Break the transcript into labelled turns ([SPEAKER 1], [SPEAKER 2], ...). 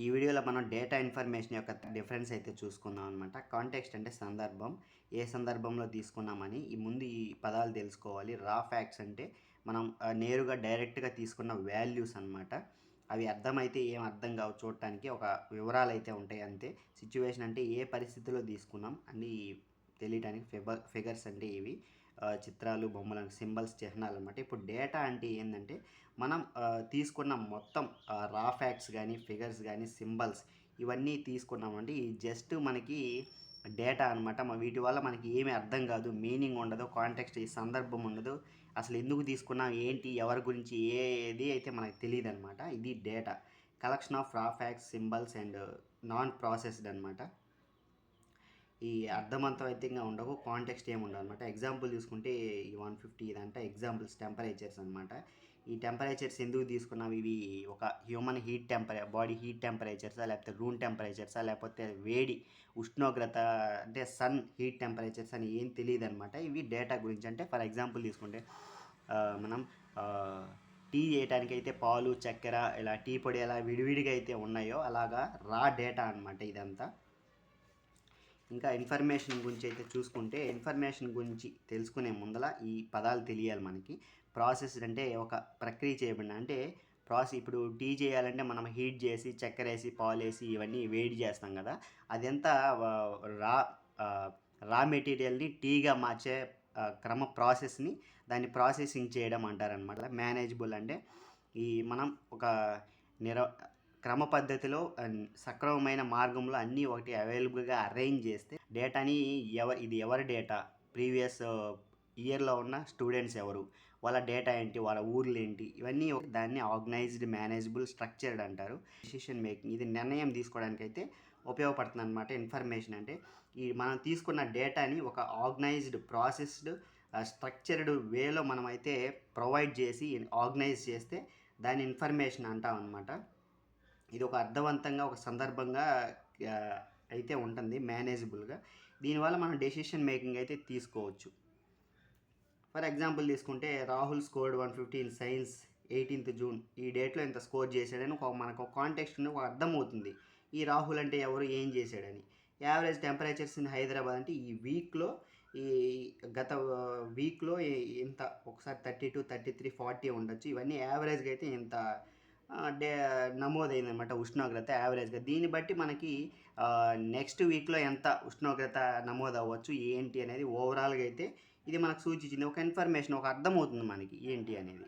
[SPEAKER 1] ఈ వీడియోలో మనం డేటా ఇన్ఫర్మేషన్ యొక్క డిఫరెన్స్ అయితే చూసుకుందాం అనమాట. కాంటెక్స్ట్ అంటే సందర్భం, ఏ సందర్భంలో తీసుకున్నామని ఈ పదాలు తెలుసుకోవాలి. రా ఫ్యాక్ట్స్ అంటే మనం నేరుగా డైరెక్ట్గా తీసుకున్న వాల్యూస్ అనమాట. అవి అర్థమైతే ఏం అర్థం కావు, చూడటానికి ఒక వివరాలు అయితే ఉంటాయి అంతే. సిచ్యువేషన్ అంటే ఏ పరిస్థితిలో తీసుకున్నాం అని తెలియటానికి ఫిగర్స్ అంటే ఇవి చిత్రాలు, బొమ్మలు, సింబల్స్, చిహ్నాలు అనమాట. ఇప్పుడు డేటా అంటే ఏంటంటే మనం తీసుకున్న మొత్తం రా ఫ్యాక్ట్స్ కానీ, ఫిగర్స్ కానీ, సింబల్స్ ఇవన్నీ తీసుకున్నామంటే ఈ జస్ట్ మనకి డేటా అనమాట. వీటి వల్ల మనకి ఏమీ అర్థం కాదు, మీనింగ్ ఉండదు, కాంటెక్స్ట్ ఈ సందర్భం ఉండదు, అసలు ఎందుకు తీసుకున్నాం, ఏంటి, ఎవరి గురించి, ఏది అయితే మనకు తెలియదు అనమాట. ఇది డేటా కలెక్షన్ ఆఫ్ రా facts, symbols and non processed అనమాట. ఈ అర్థవంతంగా ఉండవు, కాంటెక్స్ట్ ఏమి ఉండదు అనమాట. ఎగ్జాంపుల్ తీసుకుంటే ఈ 150 ఇదంటే ఎగ్జాంపుల్స్ టెంపరేచర్స్ అనమాట. ఈ టెంపరేచర్స్ ఎందుకు తీసుకున్నాం, ఇవి ఒక హ్యూమన్ బాడీ హీట్ టెంపరేచర్సా, లేకపోతే రూమ్ టెంపరేచర్సా, లేకపోతే వేడి ఉష్ణోగ్రత అంటే సన్ హీట్ టెంపరేచర్స్ అని ఏం తెలియదు అనమాట. ఇవి డేటా గురించి. అంటే ఫర్ ఎగ్జాంపుల్ తీసుకుంటే మనం టీ చేయడానికి అయితే పాలు, చక్కెర, ఇలా టీ పొడి ఎలా విడివిడిగా అయితే ఉన్నాయో అలాగా రా డేటా అనమాట ఇదంతా. ఇంకా ఇన్ఫర్మేషన్ గురించి అయితే చూసుకుంటే, ఇన్ఫర్మేషన్ గురించి తెలుసుకునే ముందల ఈ పదాలు తెలియాలి మనకి. ప్రాసెస్ అంటే ఒక ప్రక్రియ చేయబడిన, అంటే ఇప్పుడు టీ చేయాలంటే మనం హీట్ చేసి చక్కెర వేసి పాలు వేసి ఇవన్నీ వేడి చేస్తాం కదా. అదంతా రా రా మెటీరియల్ని టీగా మార్చే క్రమ ప్రాసెస్ని దాన్ని ప్రాసెసింగ్ చేయడం అంటారనమాట. మేనేజబుల్ అంటే మనం ఒక క్రమ పద్ధతిలో సక్రమమైన మార్గంలో అన్నీ ఒకటి అవైలబుల్గా అరేంజ్ చేస్తే డేటాని ఇది ఎవరి డేటా, ప్రీవియస్ ఇయర్లో ఉన్న స్టూడెంట్స్ ఎవరు, వాళ్ళ డేటా ఏంటి, వాళ్ళ ఊర్లు ఏంటి, ఇవన్నీ దాన్ని ఆర్గనైజ్డ్, మేనేజబుల్, స్ట్రక్చర్డ్ అంటారు. డిసిషన్ మేకింగ్, ఇది నిర్ణయం తీసుకోవడానికి అయితే ఉపయోగపడుతుంది అనమాట. ఇన్ఫర్మేషన్ అంటే మనం తీసుకున్న డేటాని ఒక ఆర్గనైజ్డ్, ప్రాసెస్డ్, స్ట్రక్చర్డ్ వేలో మనమైతే ప్రొవైడ్ చేసి ఆర్గనైజ్ చేస్తే దాని ఇన్ఫర్మేషన్ అంటాం అనమాట. ఇది ఒక అర్థవంతంగా, ఒక సందర్భంగా అయితే ఉంటుంది, మేనేజబుల్గా. దీనివల్ల మనం డెసిషన్ మేకింగ్ అయితే తీసుకోవచ్చు. ఫర్ ఎగ్జాంపుల్ తీసుకుంటే Rahul scored 150 in science 18th June. ఈ డేట్లో ఇంత స్కోర్ చేశాడని మనకు ఒక కాంటెక్స్ట్ ఒక అర్థమవుతుంది. ఈ రాహుల్ అంటే ఎవరు, ఏం చేశాడని. యావరేజ్ టెంపరేచర్స్ ఇన్ హైదరాబాద్ అంటే ఈ గత వీక్లో ఇంత, ఒకసారి 32, 33, 40 ఉండొచ్చు. ఇవన్నీ యావరేజ్గా అయితే ఇంత నమోదైందనమాట ఉష్ణోగ్రత యావరేజ్గా. దీన్ని బట్టి మనకి నెక్స్ట్ వీక్లో ఎంత ఉష్ణోగ్రత నమోదు అవ్వచ్చు ఏంటి అనేది ఓవరాల్గా అయితే ఇది మనకు సూచించింది. ఒక ఇన్ఫర్మేషన్, ఒక అర్థమవుతుంది మనకి ఏంటి అనేది.